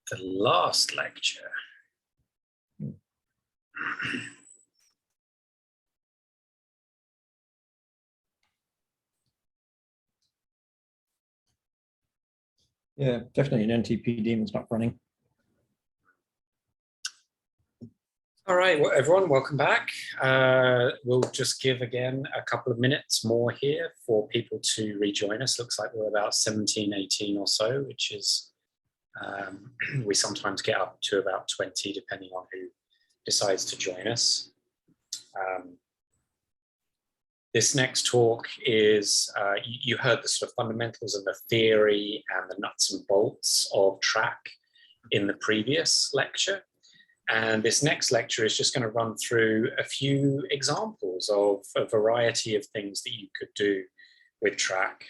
the last lecture. Yeah, definitely an NTP daemon's not running. All right, well, everyone, welcome back. We'll just give again a couple of minutes more here for people to rejoin us. Looks like we're about 17, 18 or so, which is, we sometimes get up to about 20 depending on who decides to join us. This next talk is, you heard the sort of fundamentals of the theory and the nuts and bolts of track in the previous lecture. And this next lecture is just going to run through a few examples of a variety of things that you could do with track.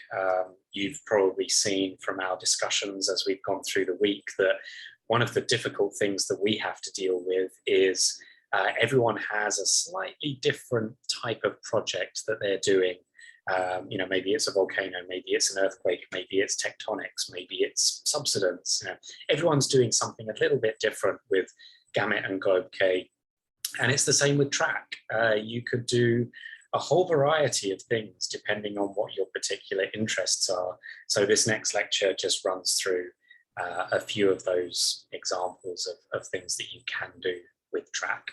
You've probably seen from our discussions as we've gone through the week that one of the difficult things that we have to deal with is everyone has a slightly different type of project that they're doing. You know, maybe it's a volcano, maybe it's an earthquake, maybe it's tectonics, maybe it's subsidence. You know, everyone's doing something a little bit different with Gamut and Globe K. And it's the same with track. You could do a whole variety of things depending on what your particular interests are. So this next lecture just runs through a few of those examples of things that you can do with track.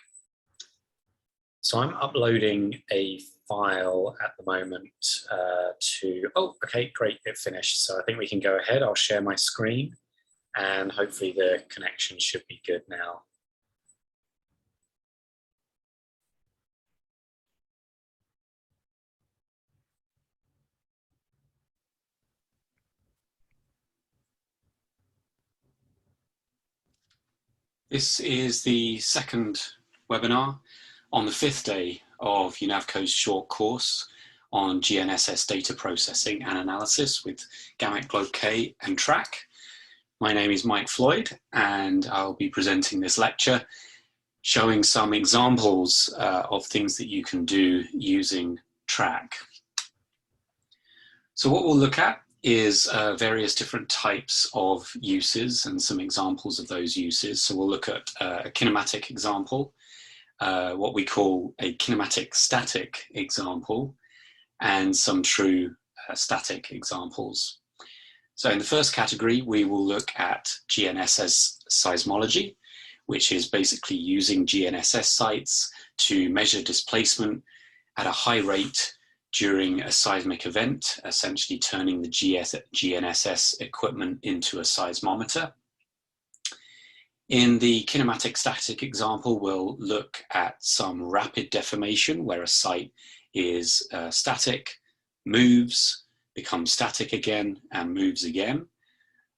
So I'm uploading a file at the moment oh, okay, great, it finished. So I think we can go ahead. I'll share my screen and hopefully the connection should be good now. This is the second webinar on the 5th day of UNAVCO's short course on GNSS data processing and analysis with Gamut, Globe K and track. My name is Mike Floyd and I'll be presenting this lecture showing some examples of things that you can do using track. So what we'll look at is various different types of uses and some examples of those uses. So we'll look at a kinematic example, what we call a kinematic static example, and some true static examples. So in the first category, we will look at GNSS seismology, which is basically using GNSS sites to measure displacement at a high rate during a seismic event, essentially turning the GNSS equipment into a seismometer. In the kinematic static example, we'll look at some rapid deformation where a site is static, moves, becomes static again, and moves again.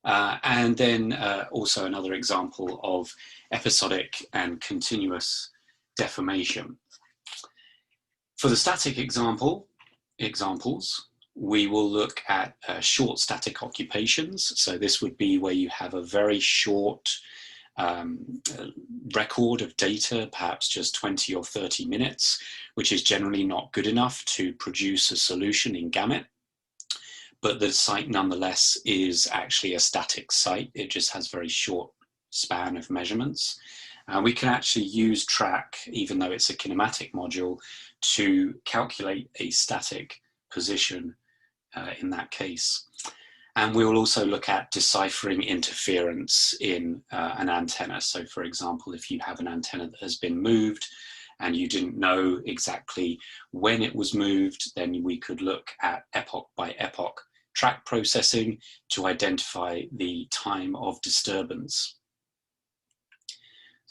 And then also another example of episodic and continuous deformation. For the static examples, we will look at short static occupations. So this would be where you have a very short record of data, perhaps just 20 or 30 minutes, which is generally not good enough to produce a solution in Gamut. But the site nonetheless is actually a static site. It just has very short span of measurements. We can actually use track, even though it's a kinematic module, to calculate a static position in that case. And we will also look at deciphering interference in an antenna. So for example, if you have an antenna that has been moved and you didn't know exactly when it was moved, then we could look at epoch by epoch track processing to identify the time of disturbance.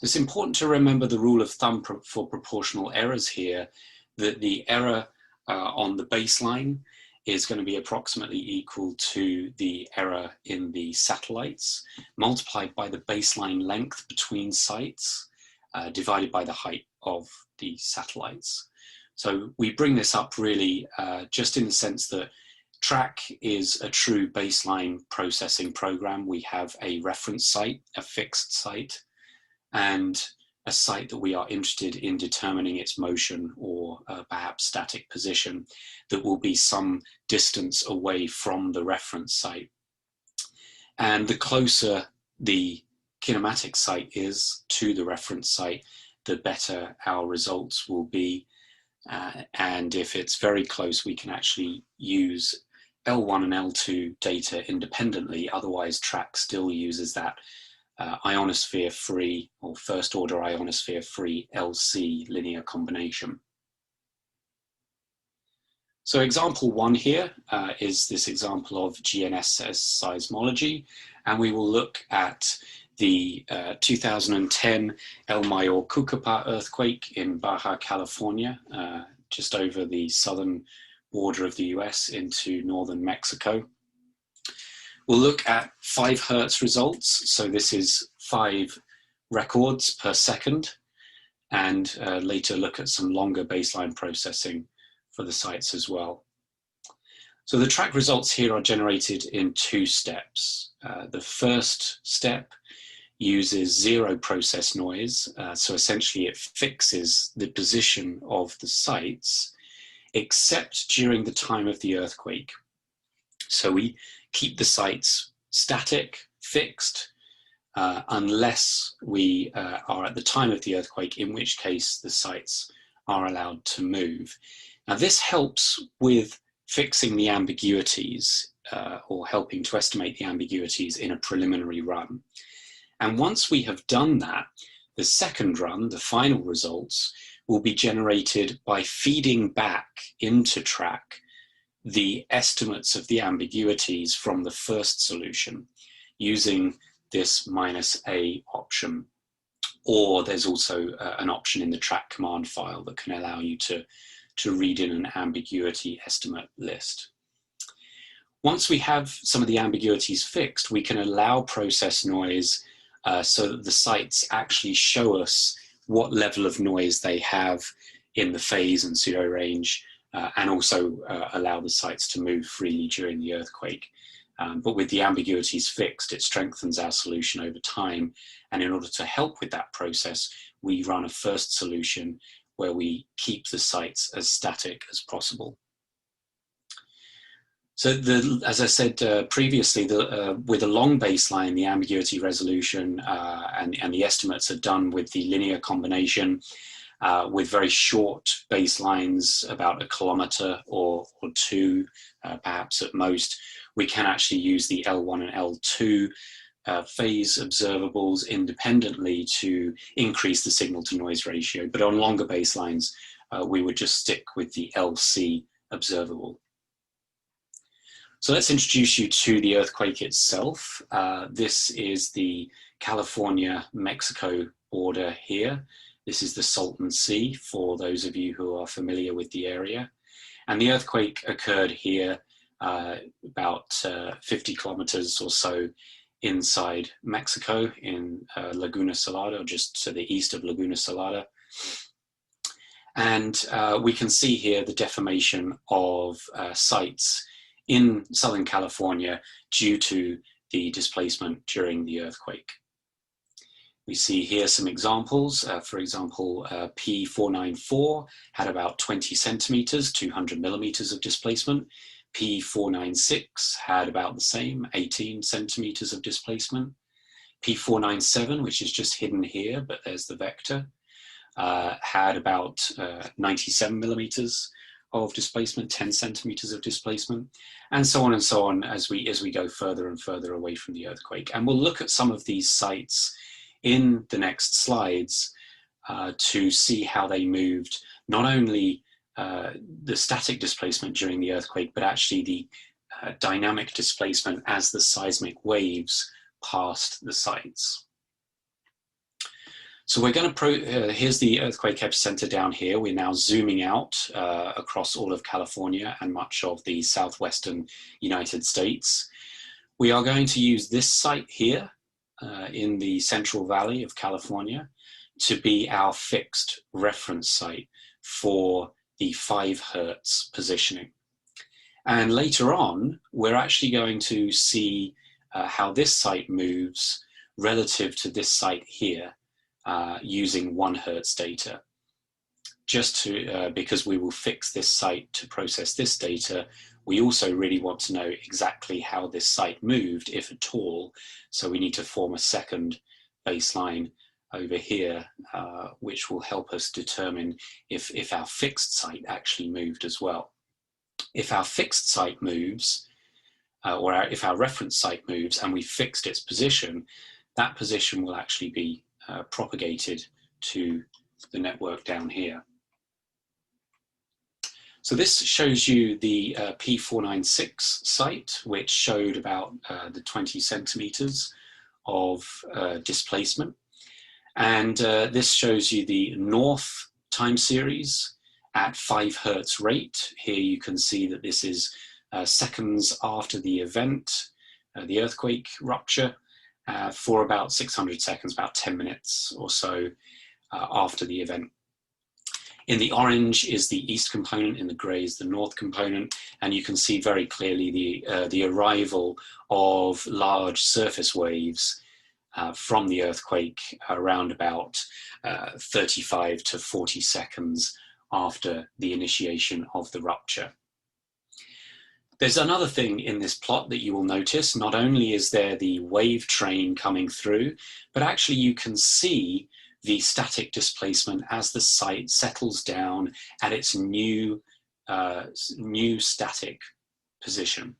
It's important to remember the rule of thumb for proportional errors here, that the error on the baseline is going to be approximately equal to the error in the satellites, multiplied by the baseline length between sites, divided by the height of the satellites. So we bring this up really just in the sense that track is a true baseline processing program. We have a reference site, a fixed site, and a site that we are interested in determining its motion or perhaps static position that will be some distance away from the reference site. And the closer the kinematic site is to the reference site, the better our results will be. And if it's very close, we can actually use L1 and L2 data independently. Otherwise, TRAC still uses that ionosphere-free or first-order ionosphere-free LC linear combination. So example 1 here is this example of Gnss seismology, and we will look at the 2010 El Mayor Cucapa earthquake in Baja California, just over the southern border of the US into northern Mexico. We'll look at 5 Hertz results. So this is 5 records per second, and later look at some longer baseline processing for the sites as well. So the TRAC results here are generated in 2 steps. The first step uses 0 process noise. So essentially it fixes the position of the sites, except during the time of the earthquake. So we keep the sites static, fixed, unless we are at the time of the earthquake, in which case the sites are allowed to move. Now this helps with fixing the ambiguities or helping to estimate the ambiguities in a preliminary run. And once we have done that, the second run, the final results, will be generated by feeding back into TRAC the estimates of the ambiguities from the first solution using this -a option. Or there's also an option in the TRAC command file that can allow you to read in an ambiguity estimate list. Once we have some of the ambiguities fixed, we can allow process noise so that the sites actually show us what level of noise they have in the phase and pseudo range, and also allow the sites to move freely during the earthquake. But with the ambiguities fixed, it strengthens our solution over time. And in order to help with that process, we run a first solution where we keep the sites as static as possible. So as I said previously, with a long baseline, the ambiguity resolution and the estimates are done with the linear combination with very short baselines, about 1 kilometer or 2, perhaps at most. We can actually use the L1 and L2 phase observables independently to increase the signal to noise ratio. But on longer baselines, we would just stick with the LC observable. So let's introduce you to the earthquake itself. This is the California-Mexico border here. This is the Salton Sea, for those of you who are familiar with the area. And the earthquake occurred here about 50 kilometers or so inside Mexico in Laguna Salada, just to the east of Laguna Salada. And we can see here the defamation of sites in Southern California due to the displacement during the earthquake. We see here some examples. For example, P494 had about 20 centimeters, 200 millimeters of displacement. P496 had about the same, 18 centimeters of displacement. P497, which is just hidden here, but there's the vector, had about 97 millimeters of displacement, 10 centimeters of displacement, and so on as we go further and further away from the earthquake. And we'll look at some of these sites in the next slides to see how they moved, not only the static displacement during the earthquake, but actually the dynamic displacement as the seismic waves passed the sites. So we're going to, here's the earthquake epicenter down here. We're now zooming out across all of California and much of the southwestern United States. We are going to use this site here in the Central Valley of California to be our fixed reference site for the 5 Hertz positioning. And later on, we're actually going to see how this site moves relative to this site here using 1 Hertz data. Just to, because we will fix this site to process this data, we also really want to know exactly how this site moved, if at all. So we need to form a second baseline over here, which will help us determine if our fixed site actually moved as well. If our fixed site moves, if our reference site moves and we fixed its position, that position will actually be propagated to the network down here. So this shows you the P496 site, which showed about the 20 centimeters of displacement. And this shows you the north time series at 5 Hertz rate. Here you can see that this is seconds after the event, the earthquake rupture, for about 600 seconds, about 10 minutes or so after the event. In the orange is the east component, in the grey is the north component, and you can see very clearly the arrival of large surface waves from the earthquake around about 35 to 40 seconds after the initiation of the rupture. There's another thing in this plot that you will notice. Not only is there the wave train coming through, but actually you can see the static displacement as the site settles down at its new static position.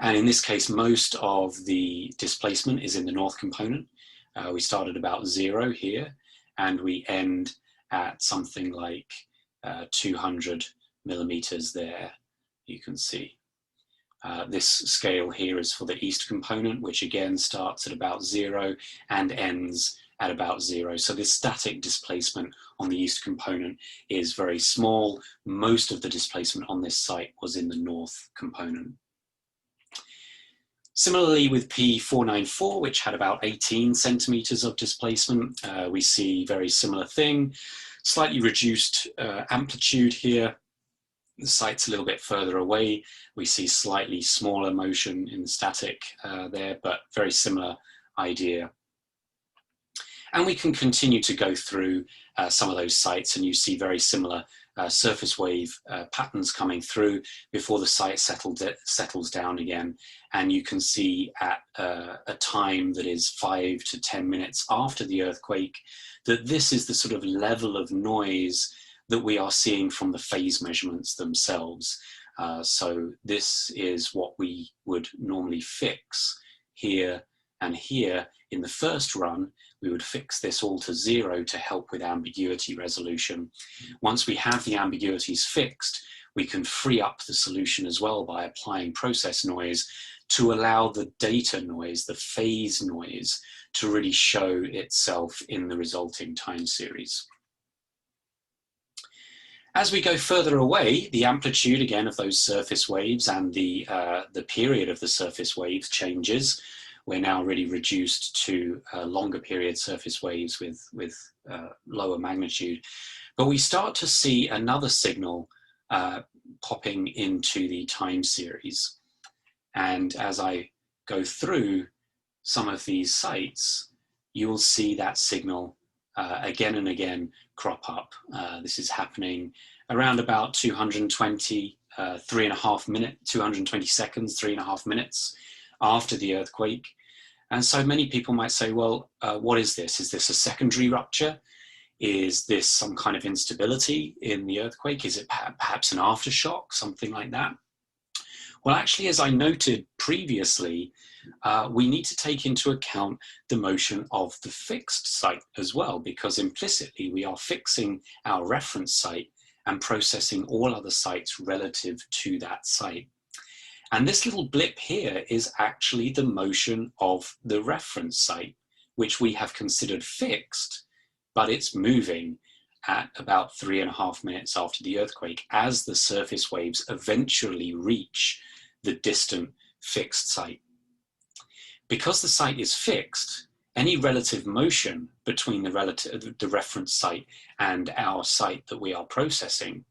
And in this case, most of the displacement is in the north component. We start at about 0 here, and we end at something like 200 millimeters there, you can see. This scale here is for the east component, which again starts at about 0 and ends at about 0. So this static displacement on the east component is very small. Most of the displacement on this site was in the north component. Similarly with P494, which had about 18 centimeters of displacement, we see very similar thing, slightly reduced amplitude here. The site's a little bit further away. We see slightly smaller motion in the static there, but very similar idea. And we can continue to go through some of those sites, and you see very similar surface wave patterns coming through before the site settles down again. And you can see at a time that is 5 to 10 minutes after the earthquake, that this is the sort of level of noise that we are seeing from the phase measurements themselves. So this is what we would normally fix here and here. In the first run, we would fix this all to 0 to help with ambiguity resolution. Once we have the ambiguities fixed, we can free up the solution as well by applying process noise to allow the data noise, the phase noise, to really show itself in the resulting time series. As we go further away, the amplitude again of those surface waves and the period of the surface waves changes. We're now really reduced to longer period surface waves with lower magnitude. But we start to see another signal popping into the time series. And as I go through some of these sites, you will see that signal again and again crop up. This is happening around about 220 seconds, 3.5 minutes after the earthquake. And so many people might say, well, what is this? Is this a secondary rupture? Is this some kind of instability in the earthquake? Is it perhaps an aftershock, something like that? Well, actually, as I noted previously, we need to take into account the motion of the fixed site as well, because implicitly we are fixing our reference site and processing all other sites relative to that site. And this little blip here is actually the motion of the reference site, which we have considered fixed, but it's moving at about 3.5 minutes after the earthquake as the surface waves eventually reach the distant fixed site. Because the site is fixed, any relative motion between the reference site and our site that we are processing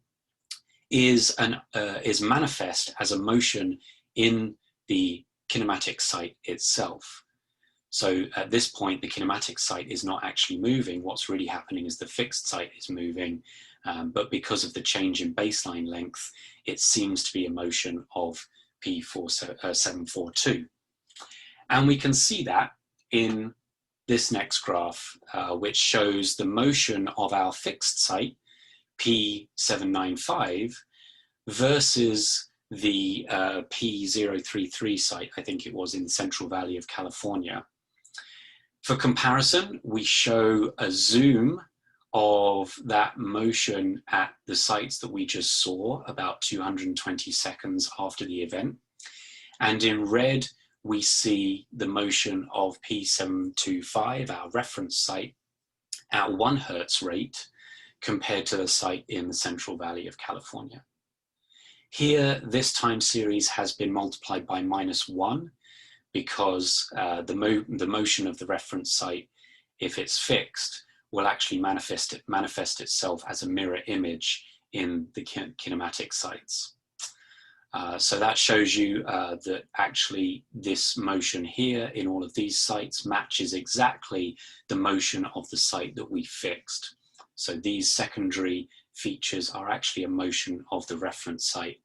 is manifest as a motion in the kinematic site itself. So at this point, the kinematic site is not actually moving. What's really happening is the fixed site is moving, but because of the change in baseline length, it seems to be a motion of P742. And we can see that in this next graph, which shows the motion of our fixed site, P795, versus the P033 site, I think it was in the Central Valley of California. For comparison, we show a zoom of that motion at the sites that we just saw about 220 seconds after the event. And in red, we see the motion of P725, our reference site, at 1 Hertz rate compared to the site in the Central Valley of California. Here, this time series has been multiplied by -1 because the motion of the reference site, if it's fixed, will actually manifest itself as a mirror image in the kinematic sites. So that shows you that actually this motion here in all of these sites matches exactly the motion of the site that we fixed. So these secondary features are actually a motion of the reference site.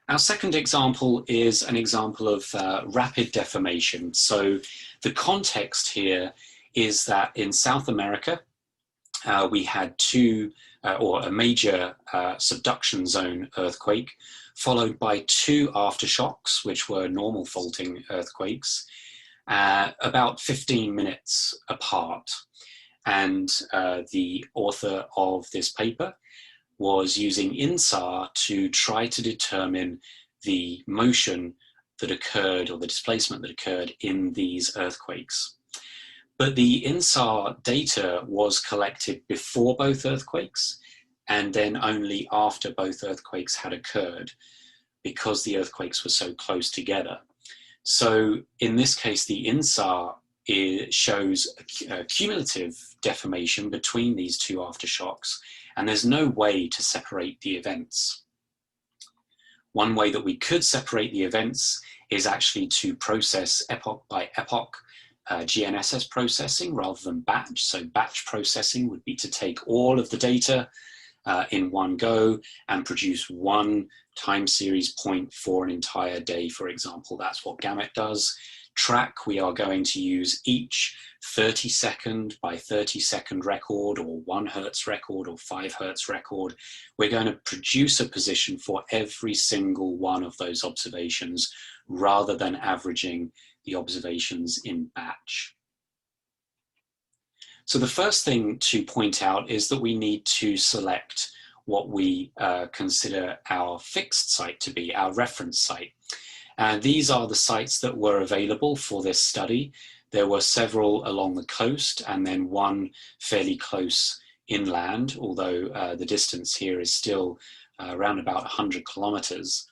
Our second example is an example of rapid deformation. So the context here is that in South America, we had a major subduction zone earthquake, followed by 2 aftershocks, which were normal faulting earthquakes, about 15 minutes apart. And the author of this paper was using INSAR to try to determine the motion that occurred, or the displacement that occurred in these earthquakes. But the INSAR data was collected before both earthquakes and then only after both earthquakes had occurred, because the earthquakes were so close together. So in this case, the INSAR shows a cumulative deformation between these 2 aftershocks, and there's no way to separate the events. One way that we could separate the events is actually to process epoch by epoch GNSS processing rather than batch. So batch processing would be to take all of the data in one go and produce one time series point for an entire day, for example. That's what Gamut does. Track, we are going to use each 30-second by 30-second record, or 1 Hertz record, or 5 Hertz record. We're going to produce a position for every single one of those observations rather than averaging the observations in batch. So the first thing to point out is that we need to select what we consider our fixed site to be, our reference site. And these are the sites that were available for this study. There were several along the coast and then one fairly close inland, although the distance here is still around about 100 kilometers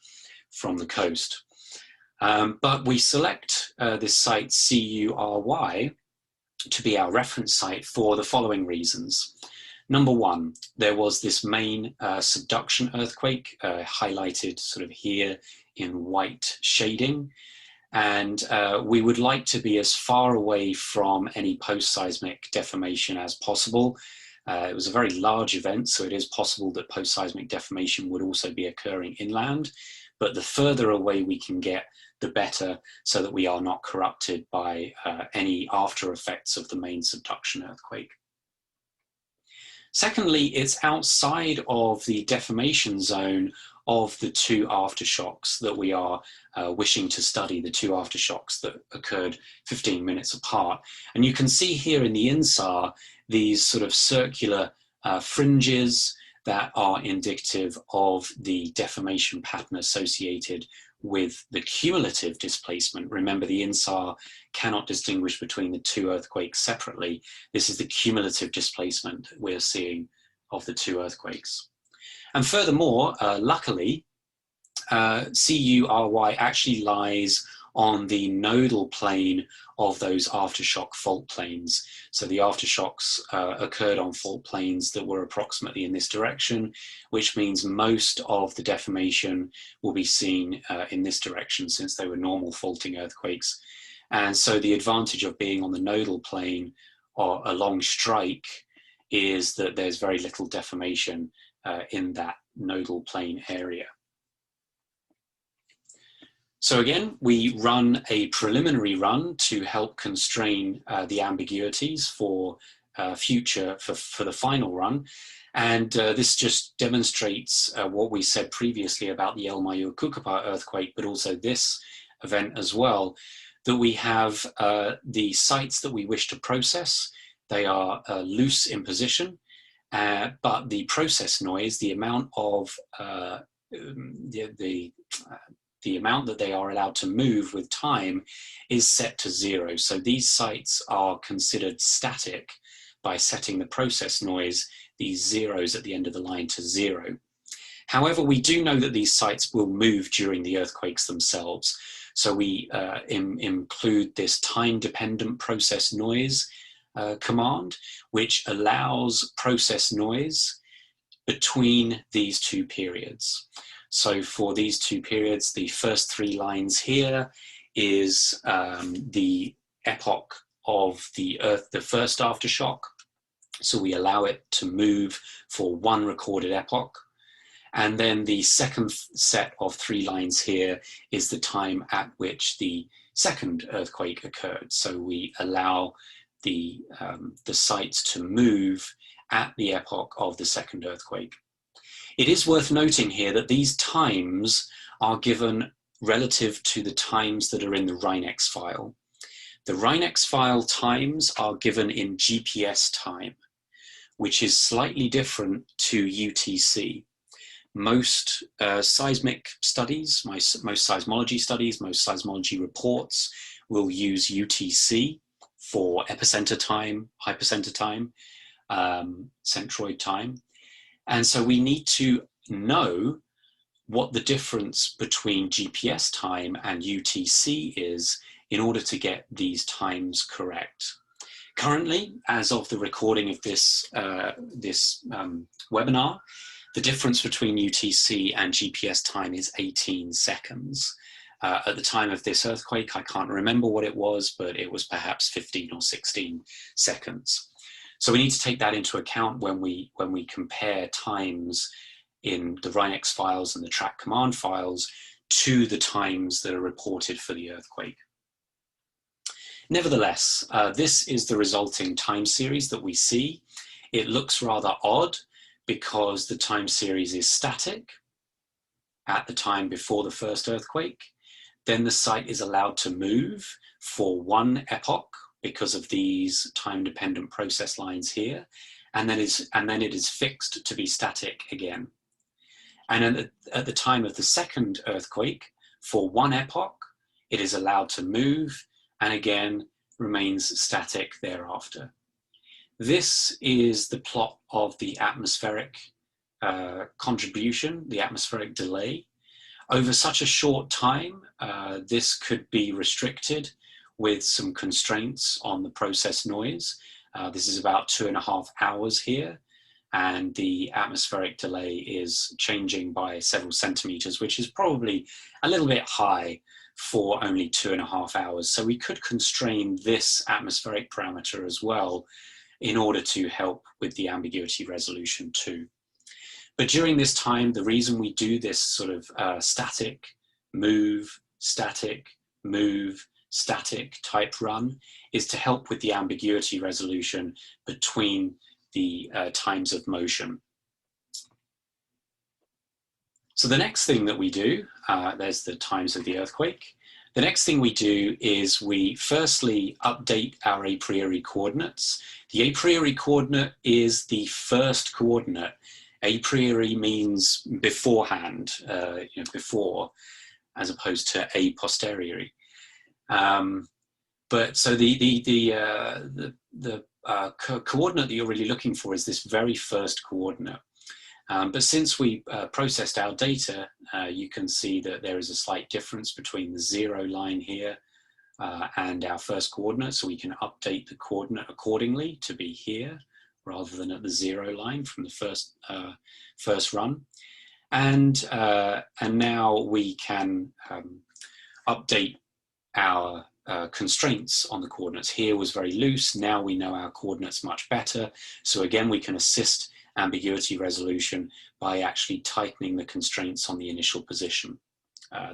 from the coast. But we select this site CURY to be our reference site for the following reasons. Number one, there was this main subduction earthquake highlighted sort of here in white shading. And we would like to be as far away from any post-seismic deformation as possible. It was a very large event, so it is possible that post-seismic deformation would also be occurring inland. But the further away we can get, the better, so that we are not corrupted by any after effects of the main subduction earthquake. Secondly, it's outside of the deformation zone of the 2 aftershocks that we are wishing to study, the 2 aftershocks that occurred 15 minutes apart. And you can see here in the INSAR these sort of circular fringes that are indicative of the deformation pattern associated with the cumulative displacement. Remember, the INSAR cannot distinguish between the 2 earthquakes separately. This is the cumulative displacement we're seeing of the 2 earthquakes. And furthermore, luckily, CURY actually lies on the nodal plane of those aftershock fault planes. So the aftershocks occurred on fault planes that were approximately in this direction, which means most of the deformation will be seen in this direction, since they were normal faulting earthquakes. And so the advantage of being on the nodal plane or along strike is that there's very little deformation in that nodal plane area. So again, we run a preliminary run to help constrain the ambiguities for for the final run. And this just demonstrates what we said previously about the El Mayo Cucapá earthquake, but also this event as well, that we have the sites that we wish to process. They are loose in position, but the process noise, the amount of the amount that they are allowed to move with time is set to 0. So these sites are considered static by setting the process noise, these zeros at the end of the line, to 0. However, we do know that these sites will move during the earthquakes themselves. So we include this time-dependent process noise command, which allows process noise between these two periods. So for these two periods, the first 3 lines here is the epoch of the Earth, the first aftershock. So we allow it to move for 1 recorded epoch. And then the second set of 3 lines here is the time at which the second earthquake occurred. So we allow the sites to move at the epoch of the second earthquake. It is worth noting here that these times are given relative to the times that are in the Gnss file. The Gnss file times are given in GPS time, which is slightly different to UTC. Most seismic studies, most seismology studies, most seismology reports will use UTC for epicenter time, hypercenter time, centroid time. And so we need to know what the difference between GPS time and UTC is in order to get these times correct. Currently, as of the recording of this, webinar, the difference between UTC and GPS time is 18 seconds. At the time of this earthquake, I can't remember what it was, but it was perhaps 15 or 16 seconds. So we need to take that into account when we compare times in the Gnss files and the track command files to the times that are reported for the earthquake. Nevertheless, this is the resulting time series that we see. It looks rather odd because the time series is static at the time before the first earthquake. Then the site is allowed to move for 1 epoch because of these time-dependent process lines here, and then it is fixed to be static again. And at the time of the second earthquake, for 1 epoch, it is allowed to move and again remains static thereafter. This is the plot of the atmospheric contribution, the atmospheric delay. Over such a short time, this could be restricted with some constraints on the process noise. This is about 2.5 hours here, and the atmospheric delay is changing by several centimeters, which is probably a little bit high for only 2.5 hours. So we could constrain this atmospheric parameter as well in order to help with the ambiguity resolution too. But during this time, the reason we do this sort of static, move, static, move, static type run is to help with the ambiguity resolution between the times of motion. So the next thing that we do, there's the times of the earthquake. The next thing we do is we firstly update our a priori coordinates. The a priori coordinate is the first coordinate. A priori means beforehand, before, as opposed to a posteriori. But so the coordinate that you're really looking for is this very first coordinate. But since we processed our data, you can see that there is a slight difference between the 0 line here and our first coordinate. So we can update the coordinate accordingly to be here rather than at the 0 line from the first run. And now we can update our constraints on the coordinates. Here was very loose. Now we know our coordinates much better. So again, we can assist ambiguity resolution by actually tightening the constraints on the initial position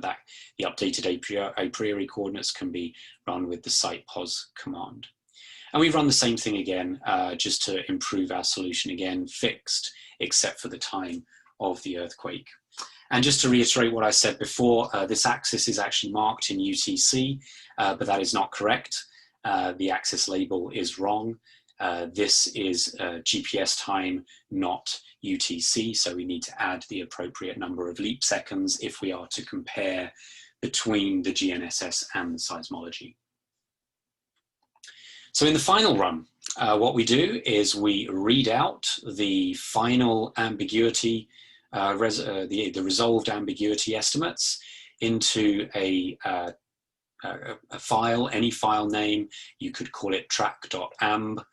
that the updated a priori coordinates can be run with the sitepos command. And we've run the same thing again, just to improve our solution again, fixed, except for the time of the earthquake. And just to reiterate what I said before, this axis is actually marked in UTC, but that is not correct. The axis label is wrong. This is GPS time, not UTC, so we need to add the appropriate number of leap seconds if we are to compare between the GNSS and the seismology. So in the final run, what we do is we read out the final ambiguity, the resolved ambiguity estimates into a file, any file name. You could call it track.amb.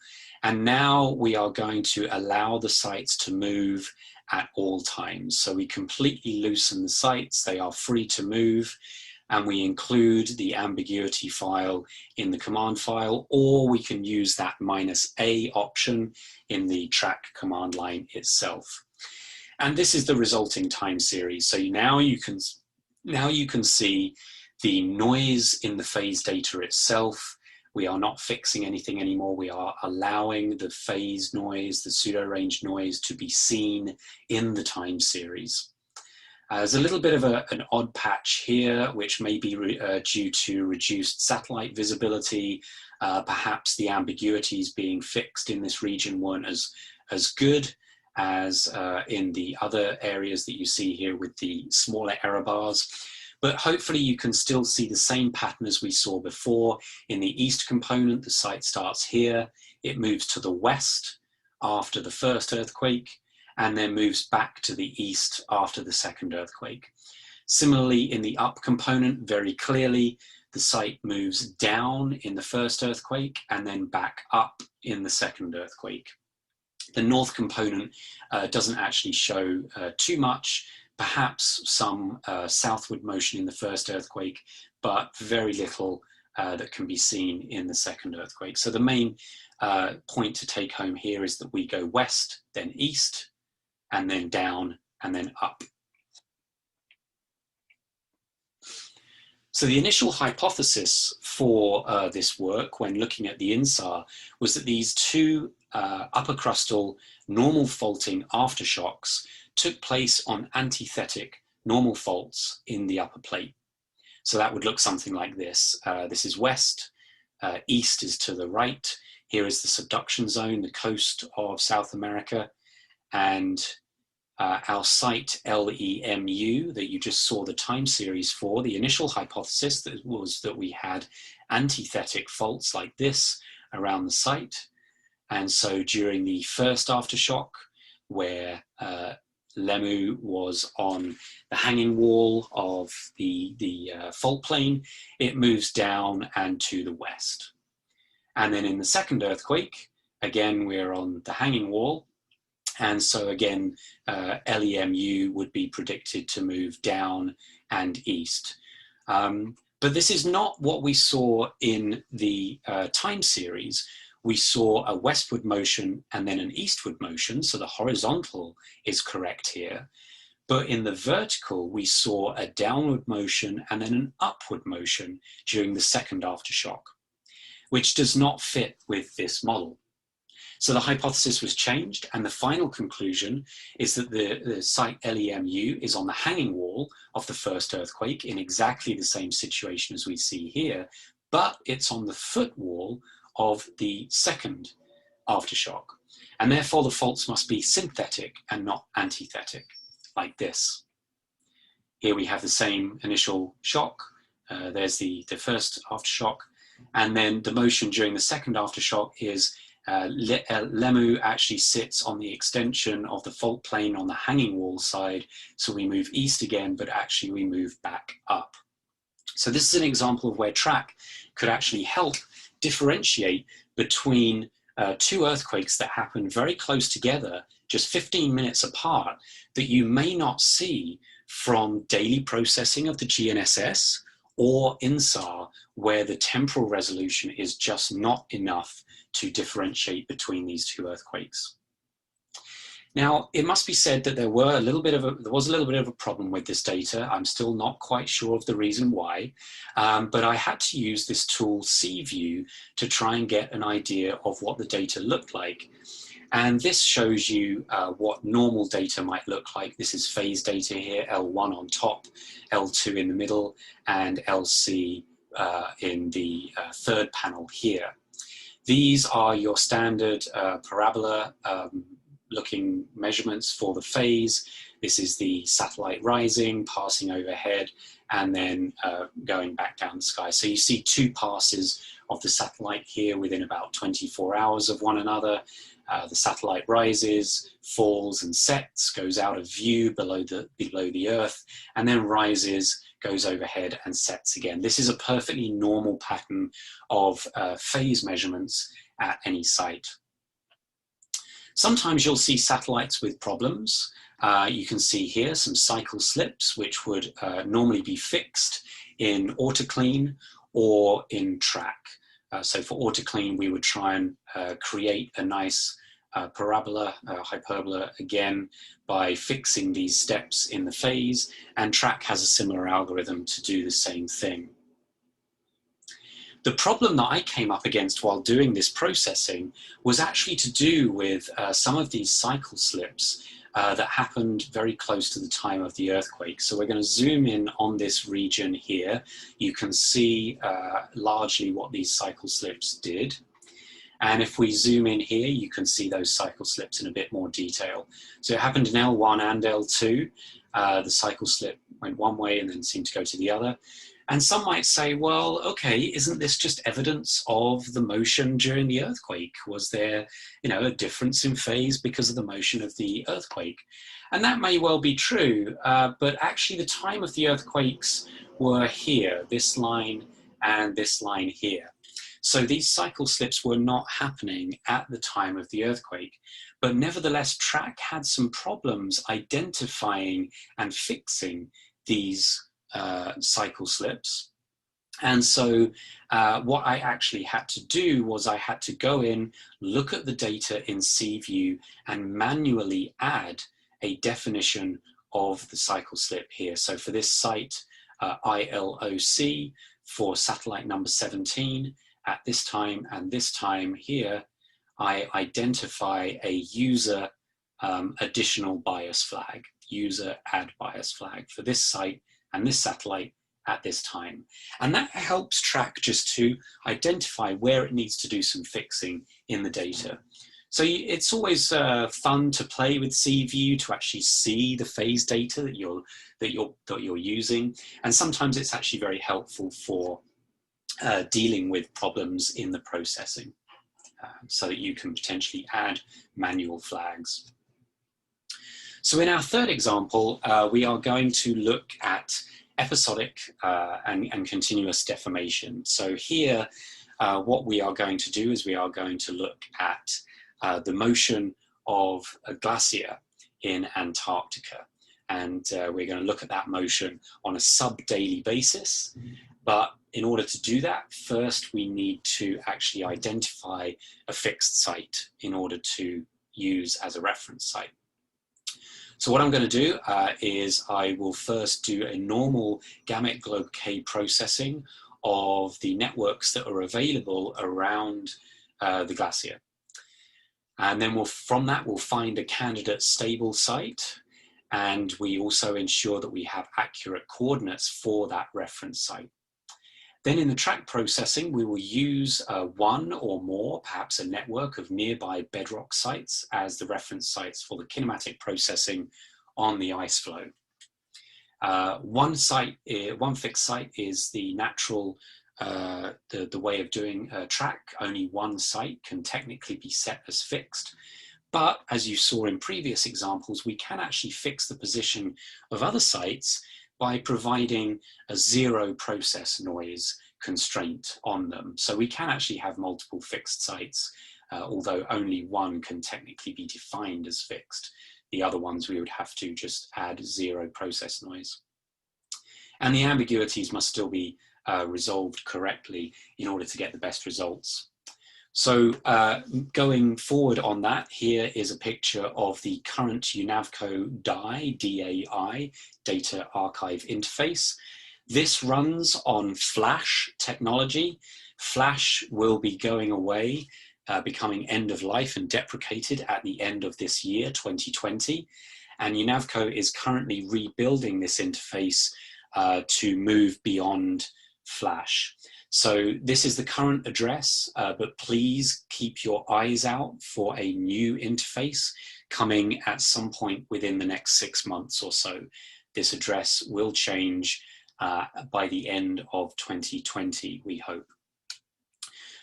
And now we are going to allow the sites to move at all times. So we completely loosen the sites, they are free to move, and we include the ambiguity file in the command file, or we can use that -a option in the track command line itself. And this is the resulting time series. So now you can see the noise in the phase data itself. We are not fixing anything anymore. We are allowing the phase noise, the pseudo-range noise, to be seen in the time series. There's a little bit of an odd patch here, which may be due to reduced satellite visibility. Perhaps the ambiguities being fixed in this region weren't as good as in the other areas that you see here with the smaller error bars. But hopefully you can still see the same pattern as we saw before. In the east component, the site starts here. It moves to the west after the first earthquake, and then moves back to the east after the second earthquake. Similarly, in the up component, very clearly, the site moves down in the first earthquake and then back up in the second earthquake. The north component doesn't actually show too much, perhaps some southward motion in the first earthquake, but very little that can be seen in the second earthquake. So the main point to take home here is that we go west, then east, and then down, and then up. So the initial hypothesis for this work, when looking at the INSAR, was that these two upper crustal normal faulting aftershocks took place on antithetic normal faults in the upper plate. So that would look something like this. This is west, east is to the right. Here is the subduction zone, the coast of South America, and our site LEMU that you just saw the time series for. The initial hypothesis was that we had antithetic faults like this around the site. And so during the first aftershock, where LEMU was on the hanging wall of the fault plane, it moves down and to the west. And then in the second earthquake, again, we're on the hanging wall. And so again, LEMU would be predicted to move down and east. But this is not what we saw in the time series. We saw a westward motion and then an eastward motion, so the horizontal is correct here. But in the vertical, we saw a downward motion and then an upward motion during the second aftershock, which does not fit with this model. So the hypothesis was changed, and the final conclusion is that the site LEMU is on the hanging wall of the first earthquake in exactly the same situation as we see here, but it's on the foot wall of the second aftershock. And therefore the faults must be synthetic and not antithetic, like this. Here we have the same initial shock. There's the first aftershock. And then the motion during the second aftershock is LEMU actually sits on the extension of the fault plane on the hanging wall side. So we move east again, but actually we move back up. So this is an example of where track could actually help differentiate between two earthquakes that happen very close together, just 15 minutes apart, that you may not see from daily processing of the GNSS or INSAR, where the temporal resolution is just not enough to differentiate between these two earthquakes. Now, it must be said that there was a little bit of a problem with this data. I'm still not quite sure of the reason why, but I had to use this tool CView to try and get an idea of what the data looked like. And this shows you what normal data might look like. This is phase data here, L1 on top, L2 in the middle, and LC in the third panel here. These are your standard parabola looking measurements for the phase. This is the satellite rising, passing overhead, and then going back down the sky. So you see two passes of the satellite here within about 24 hours of one another. The satellite rises, falls and sets, goes out of view below the Earth, and then rises, goes overhead and sets again. This is a perfectly normal pattern of phase measurements at any site. Sometimes you'll see satellites with problems. You can see here some cycle slips, which would normally be fixed in AutoClean or in track. So for AutoClean, we would try and create a nice parabola, hyperbola again, by fixing these steps in the phase, and track has a similar algorithm to do the same thing. The problem that I came up against while doing this processing was actually to do with some of these cycle slips that happened very close to the time of the earthquake. So we're going to zoom in on this region here. You can see largely what these cycle slips did. And if we zoom in here, you can see those cycle slips in a bit more detail. So it happened in L1 and L2. The cycle slip went one way and then seemed to go to the other. And some might say, well, okay, isn't this just evidence of the motion during the earthquake? Was there, a difference in phase because of the motion of the earthquake? And that may well be true, but actually the time of the earthquakes were here, this line and this line here. So these cycle slips were not happening at the time of the earthquake, but nevertheless, track had some problems identifying and fixing these cycle slips. And so what I actually had to do was I had to go in, look at the data in CView and manually add a definition of the cycle slip here. So for this site, ILOC for satellite number 17, at this time and this time here, I identify a user additional bias flag, user add bias flag for this site and this satellite at this time. And that helps track just to identify where it needs to do some fixing in the data. So it's always fun to play with CView to actually see the phase data that you're using. And sometimes it's actually very helpful for dealing with problems in the processing so that you can potentially add manual flags. So in our third example, we are going to look at episodic and continuous deformation. So here, what we are going to do is we are going to look at the motion of a glacier in Antarctica. And we're going to look at that motion on a sub-daily basis. But in order to do that, first we need to actually identify a fixed site in order to use as a reference site. So what I'm going to do is I will first do a normal gamut globe K processing of the networks that are available around the glacier. And then from that, we'll find a candidate stable site. And we also ensure that we have accurate coordinates for that reference site. Then in the track processing, we will use one or more, perhaps a network of nearby bedrock sites as the reference sites for the kinematic processing on the ice flow. One fixed site is the natural, the way of doing track. Only one site can technically be set as fixed. But as you saw in previous examples, we can actually fix the position of other sites by providing a zero process noise constraint on them. So we can actually have multiple fixed sites, although only one can technically be defined as fixed. The other ones we would have to just add zero process noise. And the ambiguities must still be resolved correctly in order to get the best results. So going forward on that, here is a picture of the current UNAVCO DAI, D-A-I, Data Archive Interface. This runs on Flash technology. Flash will be going away, becoming end of life and deprecated at the end of this year, 2020. And UNAVCO is currently rebuilding this interface to move beyond Flash. So this is the current address, but please keep your eyes out for a new interface coming at some point within the next 6 months or so. This address will change by the end of 2020, we hope.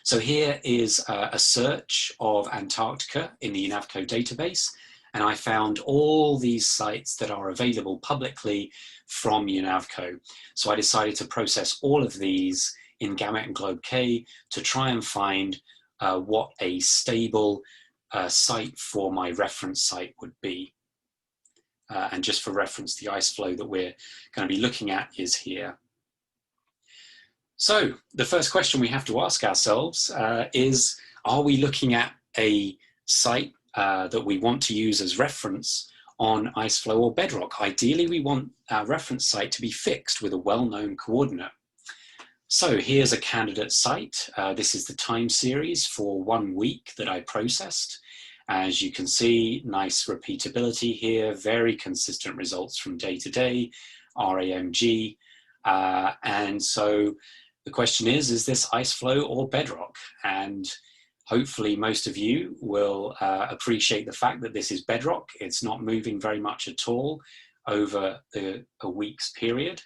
So here is a search of Antarctica in the UNAVCO database, and I found all these sites that are available publicly from UNAVCO. So I decided to process all of these in Gamut and Globe K to try and find what a stable site for my reference site would be. And just for reference, the ice flow that we're going to be looking at is here. So the first question we have to ask ourselves is, are we looking at a site that we want to use as reference on ice flow or bedrock? Ideally, we want our reference site to be fixed with a well-known coordinate. So here's a candidate site. This is the time series for 1 week that I processed. As you can see, nice repeatability here, very consistent results from day to day, RAMG. And so the question is this ice flow or bedrock? And hopefully most of you will appreciate the fact that this is bedrock. It's not moving very much at all over a week's period.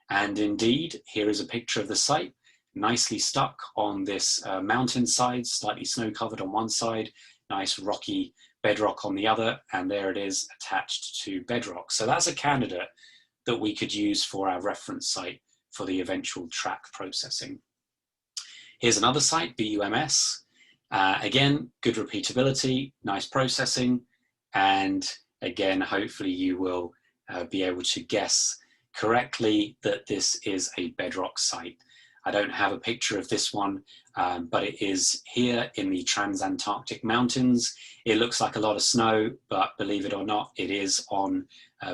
And indeed, here is a picture of the site, nicely stuck on this mountainside, slightly snow-covered on one side, nice rocky bedrock on the other, and there it is attached to bedrock. So that's a candidate that we could use for our reference site for the eventual track processing. Here's another site, BUMS. Again, good repeatability, nice processing, and again, hopefully you will be able to guess correctly that this is a bedrock site. I don't have a picture of this one, but it is here in the Transantarctic Mountains. It looks like a lot of snow, but believe it or not, it is on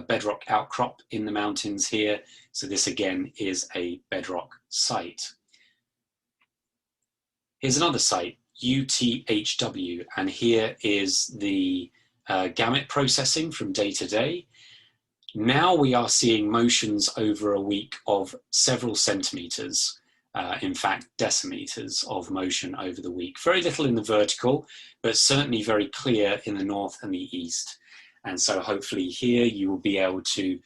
bedrock outcrop in the mountains here. So this again is a bedrock site. Here's another site, UTHW, and here is the gamut processing from day to day. Now we are seeing motions over a week of several centimeters, in fact, decimeters of motion over the week. Very little in the vertical, but certainly very clear in the north and the east. And so hopefully here you will be able to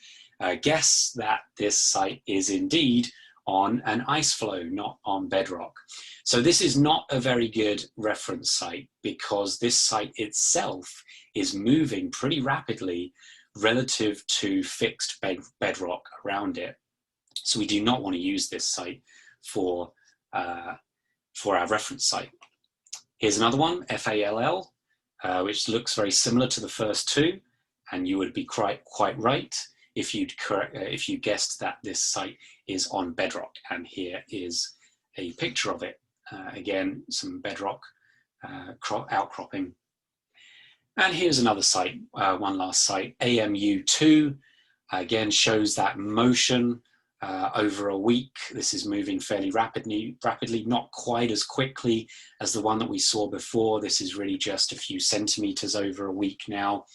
guess that this site is indeed on an ice flow, not on bedrock. So this is not a very good reference site because this site itself is moving pretty rapidly relative to fixed bedrock around it. So we do not want to use this site for our reference site. Here's another one, FALL, which looks very similar to the first two, and you would be quite right if you guessed that this site is on bedrock. And here is a picture of it. Again, some bedrock outcropping. And here's another site, one last site, AMU2, again shows that motion over a week. This is moving fairly rapidly, not quite as quickly as the one that we saw before. This is really just a few centimeters over a week now.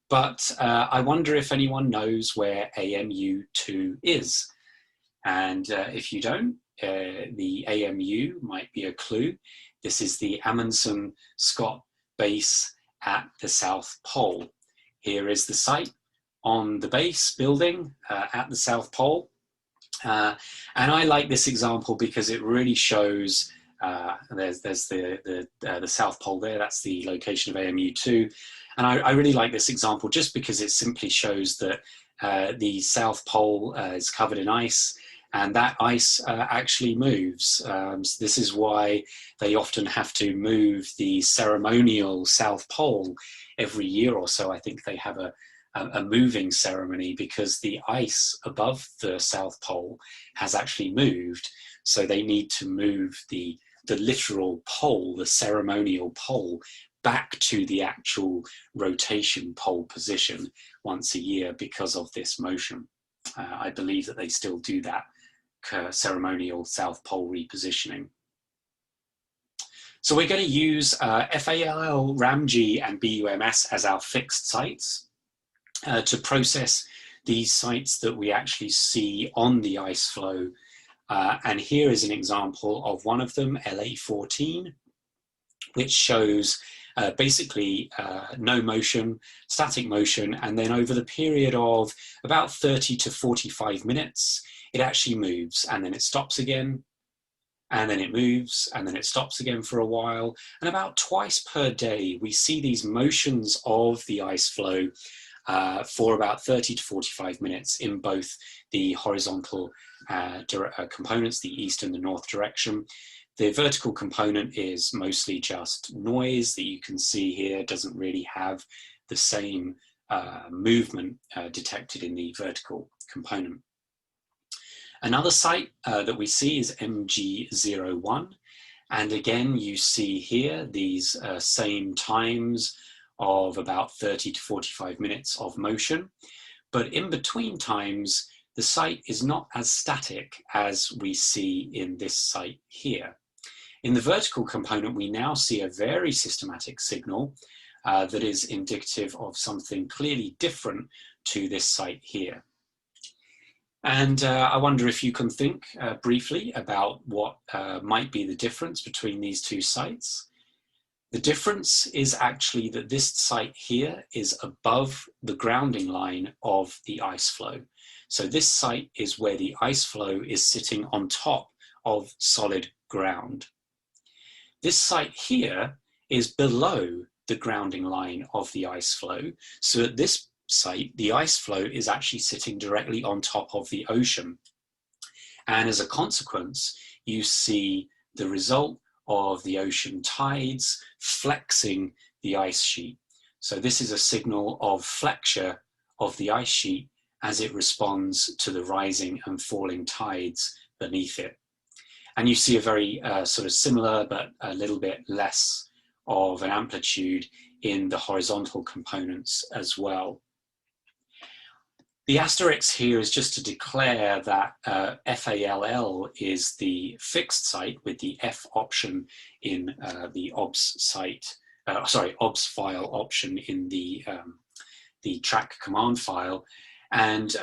But I wonder if anyone knows where AMU2 is. And if you don't, the AMU might be a clue. This is the Amundsen Scott base at the South Pole. Here is the site on the base building at the South Pole. And I like this example because it really shows, there's the South Pole there, that's the location of AMU2. And I really like this example just because it simply shows that the South Pole is covered in ice, and that ice actually moves. So this is why they often have to move the ceremonial South Pole every year or so. I think they have a moving ceremony because the ice above the South Pole has actually moved. So they need to move the the literal pole, the ceremonial pole, back to the actual rotation pole position once a year because of this motion. I believe that they still do that ceremonial South Pole repositioning. So we're going to use FAL, RAMG, and BUMS as our fixed sites to process these sites that we actually see on the ice flow. And here is an example of one of them, LA14, which shows basically no motion, static motion, and then over the period of about 30 to 45 minutes, it actually moves, and then it stops again, and then it moves, and then it stops again for a while. And about twice per day, we see these motions of the ice flow for about 30 to 45 minutes in both the horizontal components, the east and the north direction. The vertical component is mostly just noise that you can see here. It doesn't really have the same movement detected in the vertical component. Another site that we see is MG01. And again, you see here these same times of about 30 to 45 minutes of motion. But in between times, the site is not as static as we see in this site here. In the vertical component, we now see a very systematic signal that is indicative of something clearly different to this site here. And I wonder if you can think briefly about what might be the difference between these two sites. The difference is actually that this site here is above the grounding line of the ice flow. So this site is where the ice flow is sitting on top of solid ground. This site here is below the grounding line of the ice flow. So at this site, the ice flow is actually sitting directly on top of the ocean. And as a consequence, you see the result of the ocean tides flexing the ice sheet. So this is a signal of flexure of the ice sheet as it responds to the rising and falling tides beneath it. And you see a very sort of similar, but a little bit less of an amplitude in the horizontal components as well. The asterisk here is just to declare that FALL is the fixed site with the F option in the OBS site, OBS file option in the track command file. And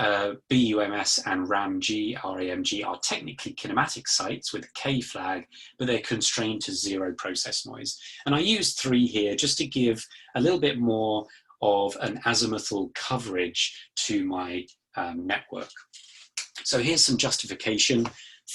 BUMS and RAMG are technically kinematic sites with a K flag, but they're constrained to 0 process noise. And I used 3 here just to give a little bit more of an azimuthal coverage to my network. So here's some justification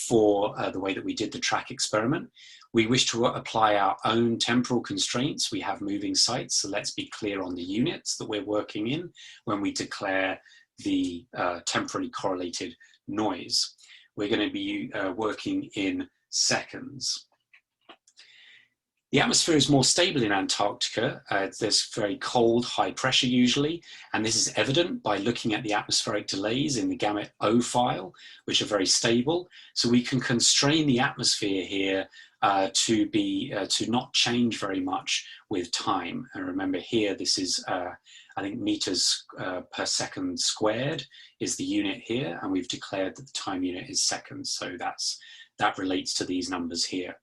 for the way that we did the track experiment. We wish to apply our own temporal constraints. We have moving sites, so let's be clear on the units that we're working in when we declare the temporally correlated noise. We're going to be working in seconds. The atmosphere is more stable in Antarctica. There's very cold, high pressure usually, and this is evident by looking at the atmospheric delays in the gamut O file, which are very stable. So we can constrain the atmosphere here to not change very much with time. And remember here, this is I think meters per second squared is the unit here, and we've declared that the time unit is seconds, so that relates to these numbers here.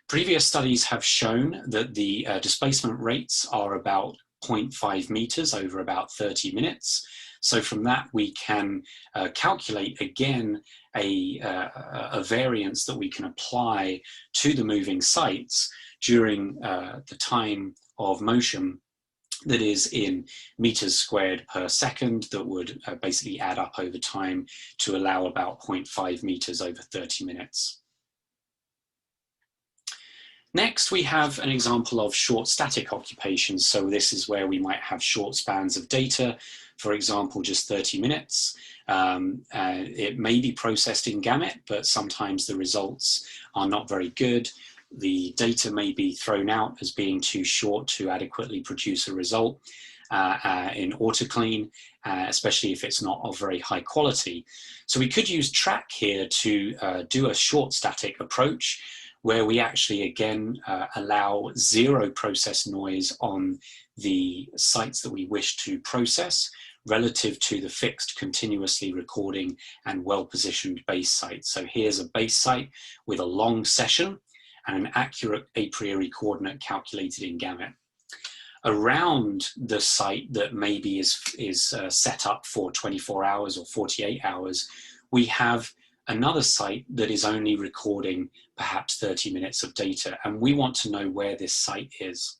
Previous studies have shown that the displacement rates are about 0.5 meters over about 30 minutes. So from that we can calculate again a variance that we can apply to the moving sites during the time of motion that is in meters squared per second that would basically add up over time to allow about 0.5 meters over 30 minutes. Next, we have an example of short static occupations. So this is where we might have short spans of data, for example, just 30 minutes. It may be processed in gamut, but sometimes the results are not very good. The data may be thrown out as being too short to adequately produce a result in AutoClean, especially if it's not of very high quality. So we could use track here to do a short static approach, where we actually again allow zero process noise on the sites that we wish to process relative to the fixed continuously recording and well-positioned base site. So here's a base site with a long session and an accurate a priori coordinate calculated in gamut. Around the site that maybe is set up for 24 hours or 48 hours, we have another site that is only recording perhaps 30 minutes of data, and we want to know where this site is.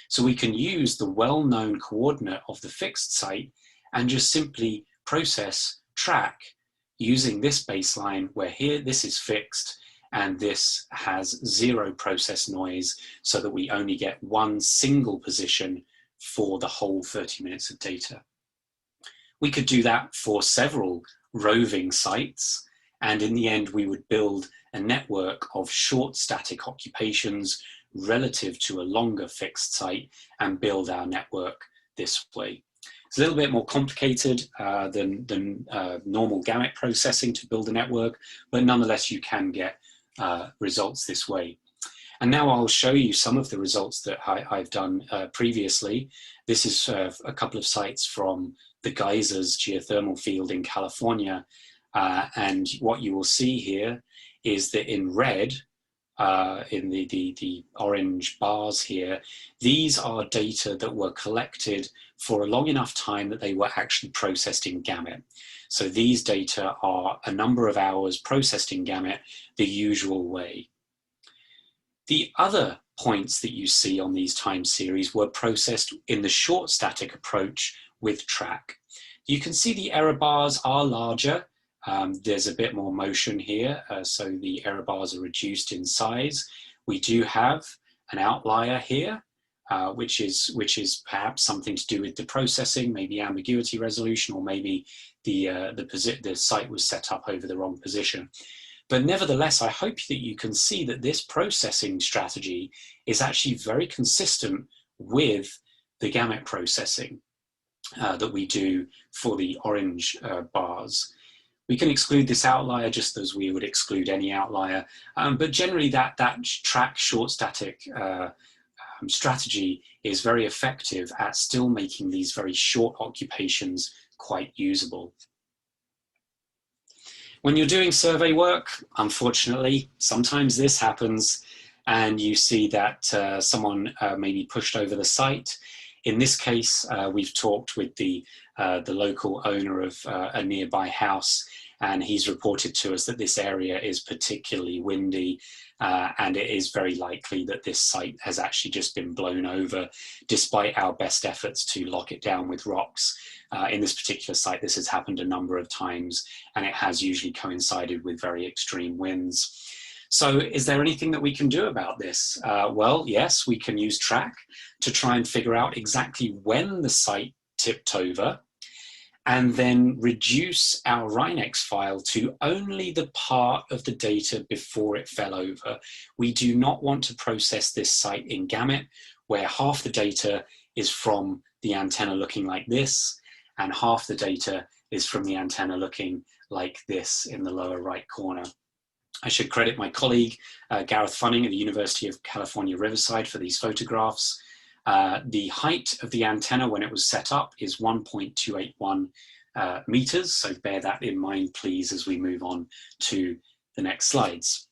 So we can use the well-known coordinate of the fixed site and just simply process track using this baseline where here this is fixed and this has zero process noise, so that we only get one single position for the whole 30 minutes of data. We could do that for several roving sites, and in the end we would build a network of short static occupations relative to a longer fixed site and build our network this way. It's a little bit more complicated than normal gamut processing to build a network, but nonetheless you can get results this way. And now I'll show you some of the results that I've done previously. This is a couple of sites from the Geysers geothermal field in California. And what you will see here is that in red, in the orange bars here, these are data that were collected for a long enough time that they were actually processed in gamut. So these data are a number of hours processed in gamut the usual way. The other points that you see on these time series were processed in the short static approach with track. You can see the error bars are larger. There's a bit more motion here, so the error bars are reduced in size. We do have an outlier here, which is perhaps something to do with the processing, maybe ambiguity resolution, or maybe the site was set up over the wrong position. But nevertheless, I hope that you can see that this processing strategy is actually very consistent with the gamut processing that we do for the orange bars. We can exclude this outlier just as we would exclude any outlier, but generally that track short static strategy is very effective at still making these very short occupations quite usable. When you're doing survey work, unfortunately, sometimes this happens and you see that someone may be pushed over the site. In this case, we've talked with the local owner of a nearby house, and he's reported to us that this area is particularly windy, and it is very likely that this site has actually just been blown over, despite our best efforts to lock it down with rocks. In this particular site, this has happened a number of times, and it has usually coincided with very extreme winds. So is there anything that we can do about this? Well, yes, we can use track to try and figure out exactly when the site tipped over, and then reduce our Rhinex file to only the part of the data before it fell over. We do not want to process this site in gamut, where half the data is from the antenna looking like this, and half the data is from the antenna looking like this in the lower right corner. I should credit my colleague, Gareth Funning at the University of California, Riverside for these photographs. The height of the antenna when it was set up is 1.281 meters, so bear that in mind, please, as we move on to the next slides.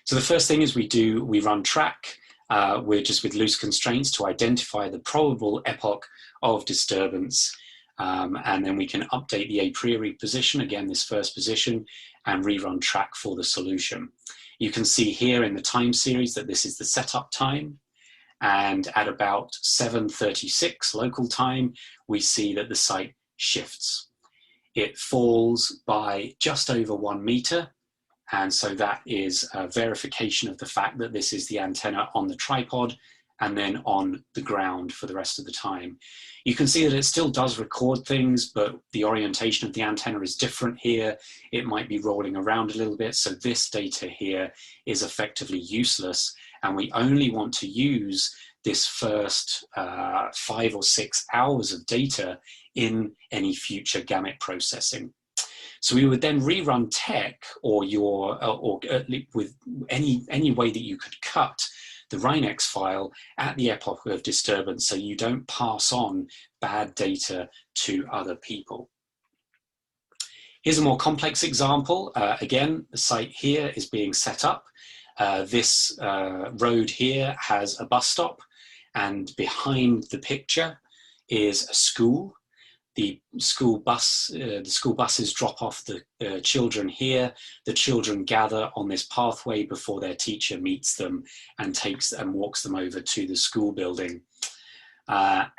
So the first thing is we run track. We're just with loose constraints to identify the probable epoch of disturbance, and then we can update the a priori position, again this first position, and rerun track for the solution. You can see here in the time series that this is the setup time, and at about 7:36 local time, we see that the site shifts. It falls by just over 1 meter, and so that is a verification of the fact that this is the antenna on the tripod and then on the ground for the rest of the time. You can see that it still does record things, but the orientation of the antenna is different here. It might be rolling around a little bit, so this data here is effectively useless, and we only want to use this first 5 or 6 hours of data in any future gamut processing. So we would then rerun tech or with any way that you could cut the Gnss file at the epoch of disturbance, so you don't pass on bad data to other people. Here's a more complex example. Again, the site here is being set up. This road here has a bus stop, and behind the picture is a school. The school buses drop off the children here. The children gather on this pathway before their teacher meets them and walks them over to the school building. The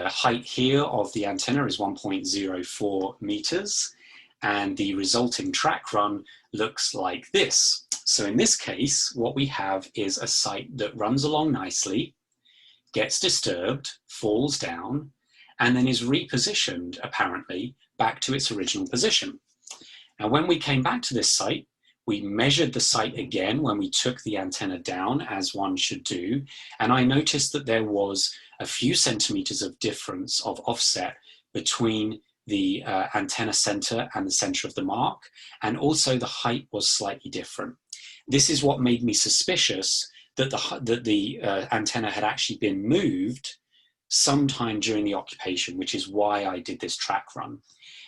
height here of the antenna is 1.04 meters, and the resulting track run looks like this. So in this case, what we have is a site that runs along nicely, gets disturbed, falls down, and then is repositioned, apparently, back to its original position. Now, when we came back to this site, we measured the site again when we took the antenna down, as one should do, and I noticed that there was a few centimeters of difference of offset between the antenna center and the center of the mark, and also the height was slightly different. This is what made me suspicious that the antenna had actually been moved sometime during the occupation, which is why I did this track run.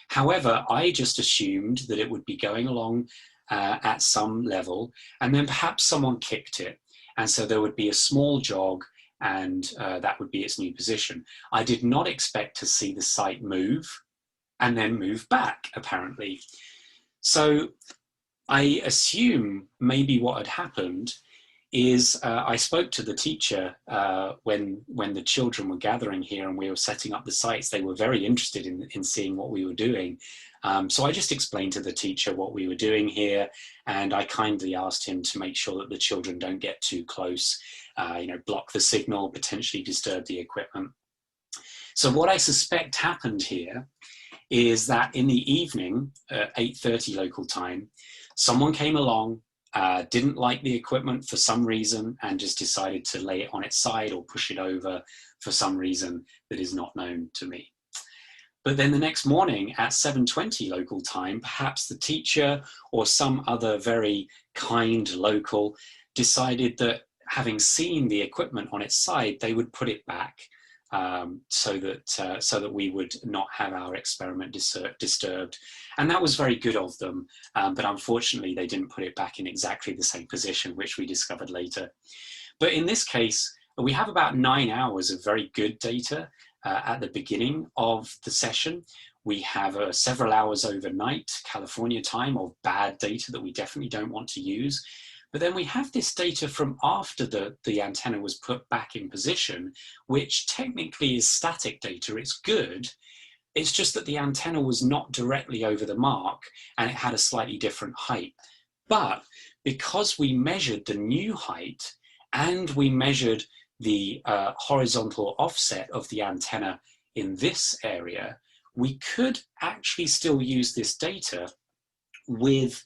However, I just assumed that it would be going along at some level, and then perhaps someone kicked it, and so there would be a small jog, and that would be its new position. I did not expect to see the site move and then move back, apparently. So I assume maybe what had happened is I spoke to the teacher when the children were gathering here and we were setting up the sites. They were very interested in seeing what we were doing. So I just explained to the teacher what we were doing here, and I kindly asked him to make sure that the children don't get too close, block the signal, potentially disturb the equipment. So what I suspect happened here is that in the evening, 8:30 local time, someone came along, didn't like the equipment for some reason, and just decided to lay it on its side or push it over for some reason that is not known to me. But then the next morning at 7:20 local time, perhaps the teacher or some other very kind local decided that, having seen the equipment on its side, they would put it back so that we would not have our experiment disturbed. And that was very good of them, but unfortunately they didn't put it back in exactly the same position, which we discovered later. But in this case, we have about 9 hours of very good data at the beginning of the session. We have several hours overnight, California time, of bad data that we definitely don't want to use. But then we have this data from after the antenna was put back in position, which technically is static data. It's good. It's just that the antenna was not directly over the mark and it had a slightly different height. But because we measured the new height and we measured the horizontal offset of the antenna in this area, we could actually still use this data with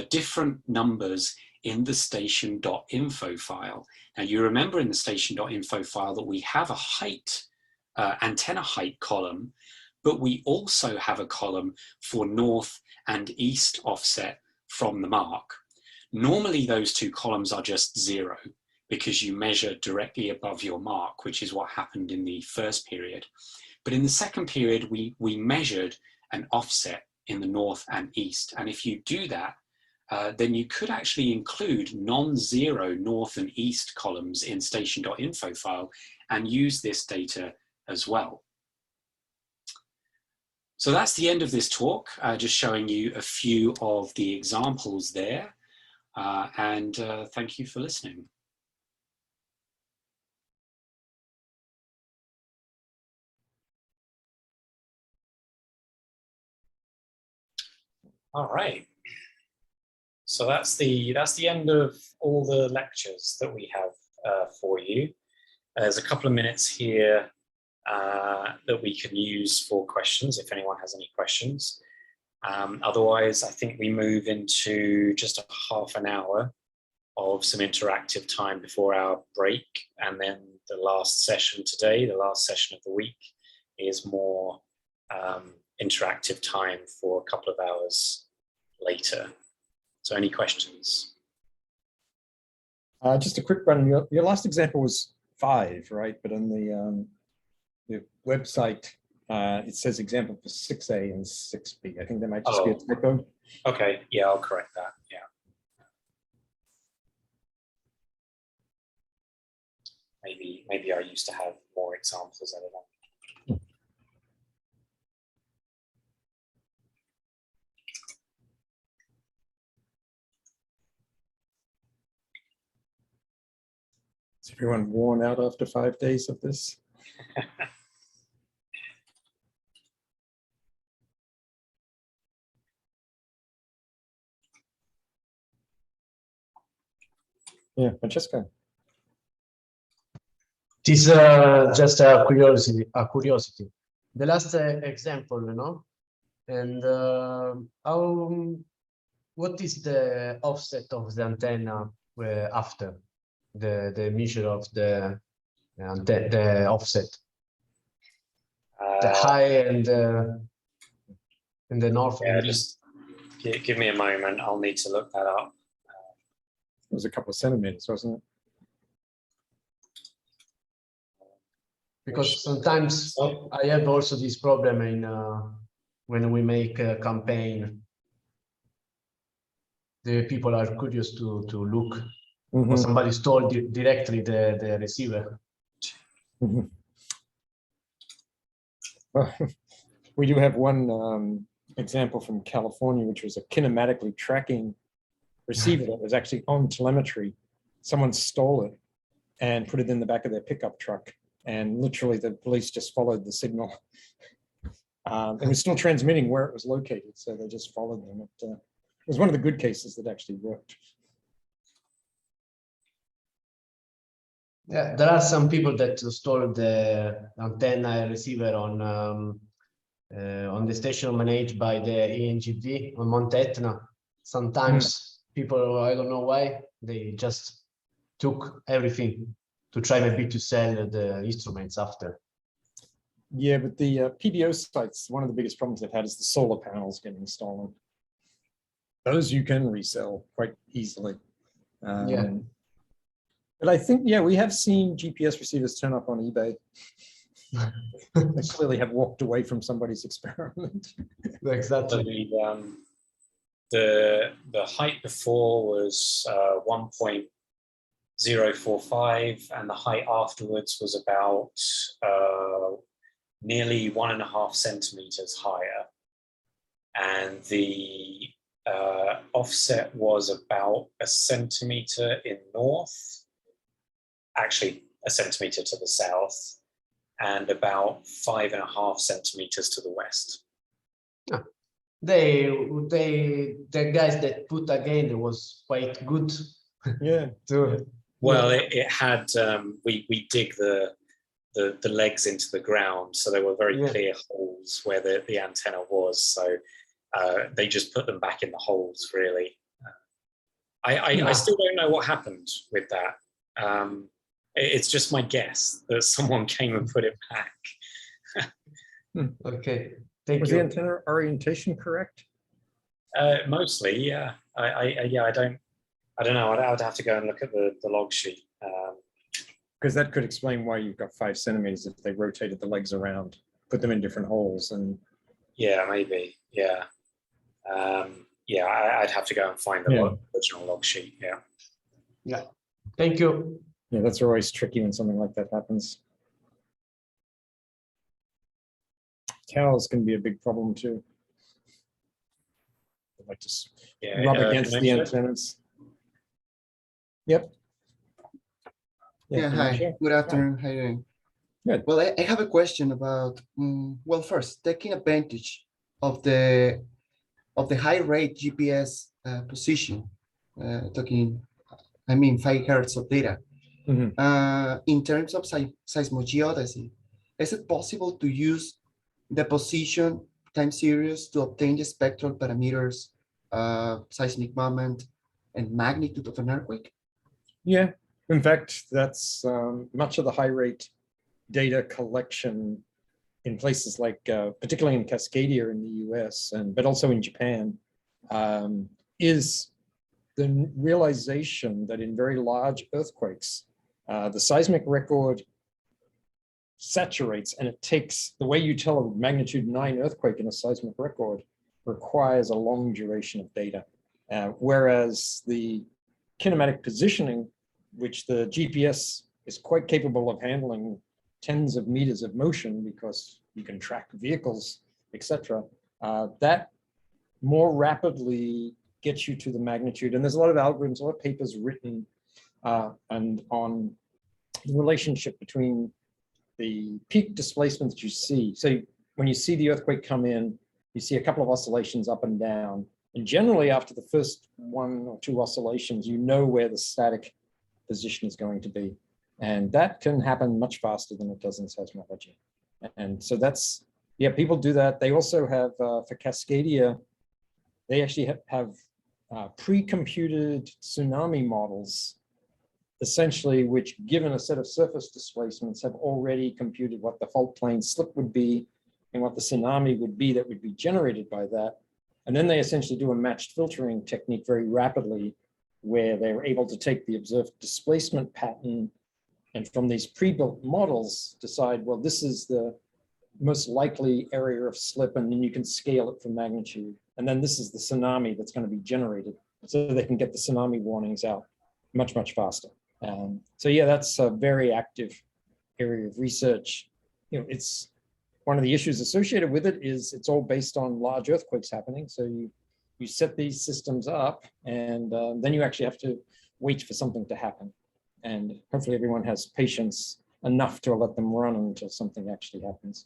different numbers in the station.info file. Now you remember in the station.info file that we have a height, antenna height column, but we also have a column for north and east offset from the mark. Normally those two columns are just 0 because you measure directly above your mark, which is what happened in the first period. But in the second period, we measured an offset in the north and east. And if you do that, then you could actually include non-zero north and east columns in station.info file and use this data as well. So that's the end of this talk, just showing you a few of the examples there. Thank you for listening. All right. So that's the end of all the lectures that we have for you. There's a couple of minutes here that we can use for questions if anyone has any questions. Otherwise, I think we move into just a half an hour of some interactive time before our break, and then the last session today, the last session of the week, is more interactive time for a couple of hours later. So any questions? Just a quick one. Your last example was 5, right? But on the website, it says example for 6A and 6B. I think that might just be a typo. Okay, yeah, I'll correct that. Yeah. Maybe I used to have more examples. I don't know. Is everyone worn out after 5 days of this? Yeah, Francesca. It is just a curiosity. The last example, you know, and what is the offset of the antenna after the measure of the offset? The high and in the north. Yeah, just give me a moment. I'll need to look that up. It was a couple of centimeters, wasn't it? Because sometimes I have also this problem in when we make a campaign. The people are curious to look. Or somebody stole directly the receiver. We do have one example from California, which was a kinematically tracking receiver that was actually on telemetry. Someone stole it and put it in the back of their pickup truck. And literally the police just followed the signal. It was still transmitting where it was located, so they just followed them. It was one of the good cases that actually worked. Yeah, there are some people that stole the antenna receiver on the station managed by the ENGV on Mount Etna. Sometimes people, I don't know why, they just took everything to try maybe to sell the instruments after. Yeah, but the PBO sites, one of the biggest problems they've had is the solar panels getting stolen. Those you can resell quite easily. Yeah. But I think, yeah, we have seen GPS receivers turn up on eBay. They clearly have walked away from somebody's experiment. Exactly. So the height before was 1.045, and the height afterwards was about nearly 1.5 centimeters higher, and the offset was about 1 centimeter in north, actually 1 centimeter to the south, and about 5.5 centimeters to the west. Yeah. The guys that put again, it was quite good. Yeah. Well, it had we dig the legs into the ground, so there were very clear holes where the antenna was. So they just put them back in the holes. Really, I still don't know what happened with that. It's just my guess that someone came and put it back. Okay, thank Was you. the antenna orientation correct? Mostly, yeah. I don't know. I'd have to go and look at the log sheet. Because that could explain why you've got 5 centimeters if they rotated the legs around, put them in different holes, and yeah, maybe, yeah. Yeah, I'd have to go and find the original log sheet. Yeah. Yeah. Thank you. yeah, that's always tricky when something like that happens. Towels can be a big problem too. They like to rub against the antennas. Yep. Yeah, hi. Good afternoon. How are you doing? Good. Well, I have a question about, well, first, taking advantage of the high rate GPS position, talking, I mean, 5 hertz of data. In terms of seismogeodesy, is it possible to use the position time series to obtain the spectral parameters, seismic moment, and magnitude of an earthquake? Yeah, in fact, that's much of the high rate data collection in places like, particularly in Cascadia in the US, but also in Japan, is the realization that in very large earthquakes, the seismic record saturates, and it takes, the way you tell a magnitude 9 earthquake in a seismic record requires a long duration of data. Whereas the kinematic positioning, which the GPS is quite capable of handling tens of meters of motion because you can track vehicles, etc., that more rapidly gets you to the magnitude. And there's a lot of algorithms, a lot of papers written and on the relationship between the peak displacement that you see. So when you see the earthquake come in, you see a couple of oscillations up and down. And generally after the first 1 or 2 oscillations, you know where the static position is going to be. And that can happen much faster than it does in seismology. And so that's, yeah, people do that. They also have, for Cascadia, they actually have pre-computed tsunami models, essentially, which given a set of surface displacements have already computed what the fault plane slip would be and what the tsunami would be that would be generated by that. And then they essentially do a matched filtering technique very rapidly, where they're able to take the observed displacement pattern and from these pre-built models decide, well, this is the most likely area of slip, and then you can scale it for magnitude. And then this is the tsunami that's going to be generated, so they can get the tsunami warnings out much, much faster. So yeah, that's a very active area of research. You know, it's one of the issues associated with it is it's all based on large earthquakes happening. So you set these systems up, and then you actually have to wait for something to happen. And hopefully everyone has patience enough to let them run until something actually happens.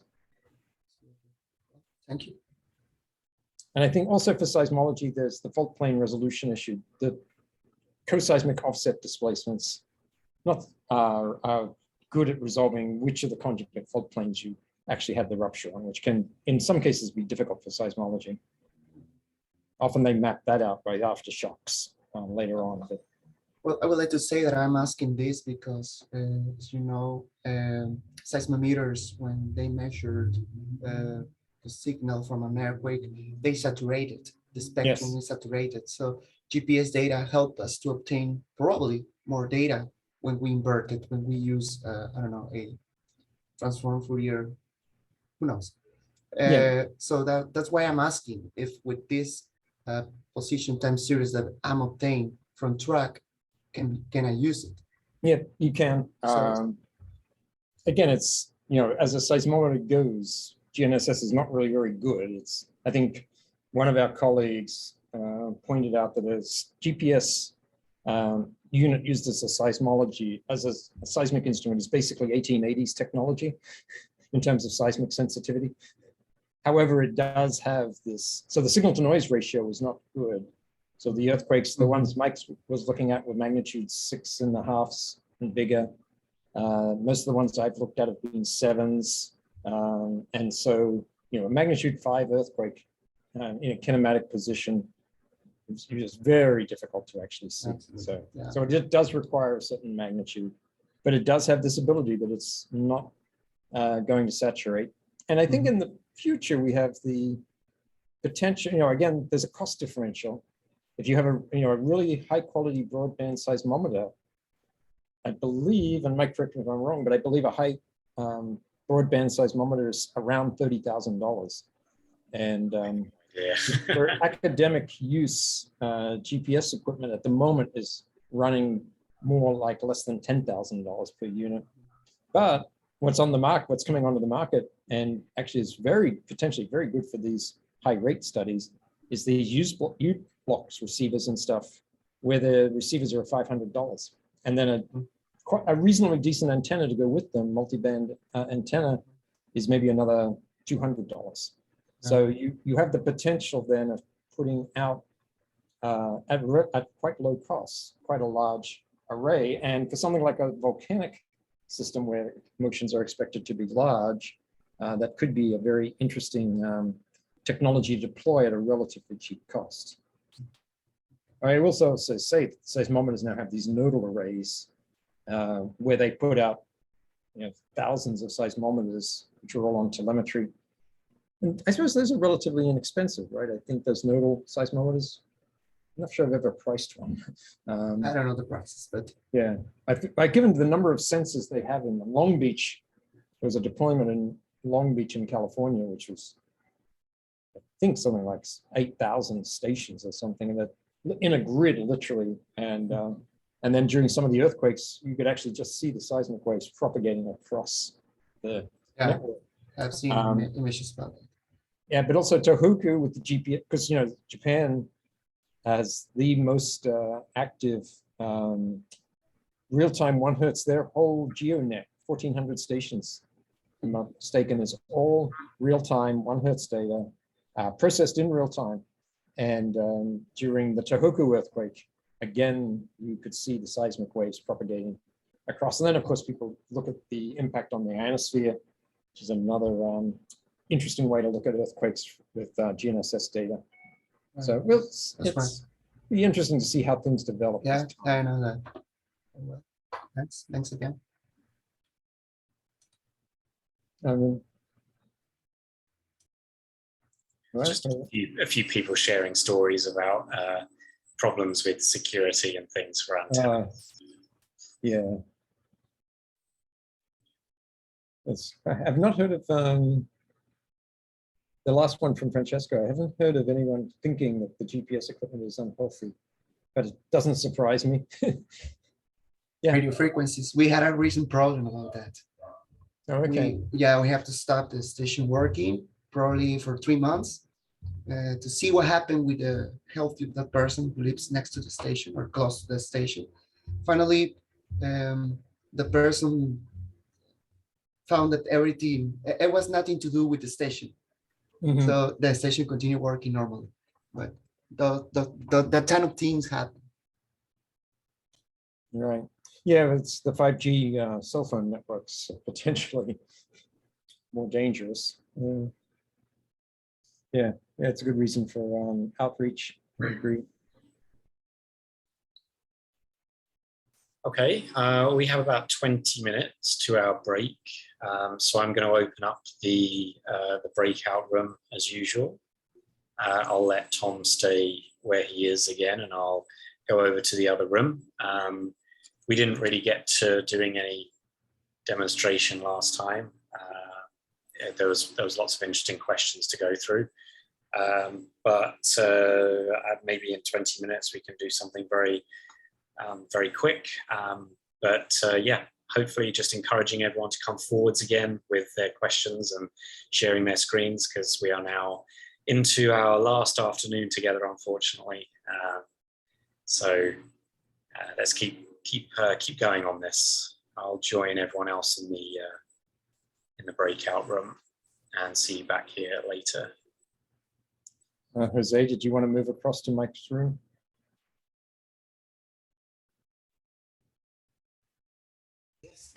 Thank you. And I think also for seismology, there's the fault plane resolution issue. The co-seismic offset displacements are good at resolving which of the conjugate fault planes you actually had the rupture on, which can, in some cases, be difficult for seismology. Often they map that out by aftershocks later on. But well, I would like to say that I'm asking this because, as you know, seismometers, when they measured the signal from an earthquake, they saturated. The spectrum is saturated. So GPS data helped us to obtain probably more data when we invert it, when we use, I don't know, a transform Fourier, who knows? So that's why I'm asking if with this position time series that I'm obtained from track, can I use it? yeah, you can. Again, it's, you know, as a seismometer goes, GNSS is not really very good. It's, I think one of our colleagues pointed out that as GPS unit used as a seismology, as a seismic instrument, is basically 1880s technology in terms of seismic sensitivity. However, it does have this, so the signal to noise ratio is not good. So the earthquakes, the ones Mike was looking at were magnitude 6.5 and bigger. Most of the ones I've looked at have been 7s. And so, you know, a magnitude 5 earthquake in a kinematic position is just very difficult to actually see. So, so it does require a certain magnitude, but it does have this ability that it's not going to saturate. And I think in the future, we have the potential, you know, again, there's a cost differential. If you have a, you know, a really high quality broadband seismometer, I believe, and Mike, correct me if I'm wrong, but I believe a high broadband seismometer is around $30,000. And for academic use, GPS equipment at the moment is running more like less than $10,000 per unit. But what's on the market, what's coming onto the market, and actually is potentially very good for these high rate studies, is these U-blocks receivers and stuff, where the receivers are $500. And then a reasonably decent antenna to go with them, multi-band antenna, is maybe another $200. So you have the potential then of putting out at quite low costs, quite a large array. And for something like a volcanic system where motions are expected to be large, that could be a very interesting technology to deploy at a relatively cheap cost. I will also say that seismometers now have these nodal arrays where they put out thousands of seismometers, which are all on telemetry. And I suppose those are relatively inexpensive, right? I think those nodal seismometers, I'm not sure I've ever priced one. I don't know the prices, but Yeah, given the number of sensors they have in Long Beach, there was a deployment in Long Beach in California, which was, I think, something like 8,000 stations or something, and that in a grid, literally. And then during some of the earthquakes, you could actually just see the seismic waves propagating across the network. I've seen images about it. Yeah, but also Tohoku with the GPS, because Japan has the most active real-time 1 Hertz. Their whole GeoNet, 1,400 stations, if I'm not mistaken, is all real-time 1 Hertz data processed in real time. And during the Tohoku earthquake, again, you could see the seismic waves propagating across. And then, of course, people look at the impact on the ionosphere, which is another interesting way to look at earthquakes with GNSS data. So it's be interesting to see how things develop. Yeah, I know that. Well, thanks again. Just a few people sharing stories about problems with security and things for antennas. Yeah. I've not heard of the last one from Francesco. I haven't heard of anyone thinking that the GPS equipment is unhealthy, but it doesn't surprise me. Yeah. Radio frequencies. We had a recent problem about that. Oh, okay. We have to stop the station working probably for 3 months to see what happened with the health of that person who lives next to the station or close to the station. Finally, the person found that everything, it was nothing to do with the station. Mm-hmm. So the station continued working normally, but that kind of things happen. Right. Yeah, it's the 5G cell phone networks potentially more dangerous. Yeah, it's a good reason for outreach. I agree. Okay, we have about 20 minutes to our break. So I'm going to open up the breakout room as usual. I'll let Tom stay where he is again, and I'll go over to the other room. We didn't really get to doing any demonstration last time. There was lots of interesting questions to go through. But maybe in 20 minutes we can do something very quick. Yeah, hopefully just encouraging everyone to come forwards again with their questions and sharing their screens, because we are now into our last afternoon together, unfortunately. Let's keep going on this. I'll join everyone else in the breakout room and see you back here later. Jose, did you want to move across to Mike's room? Yes.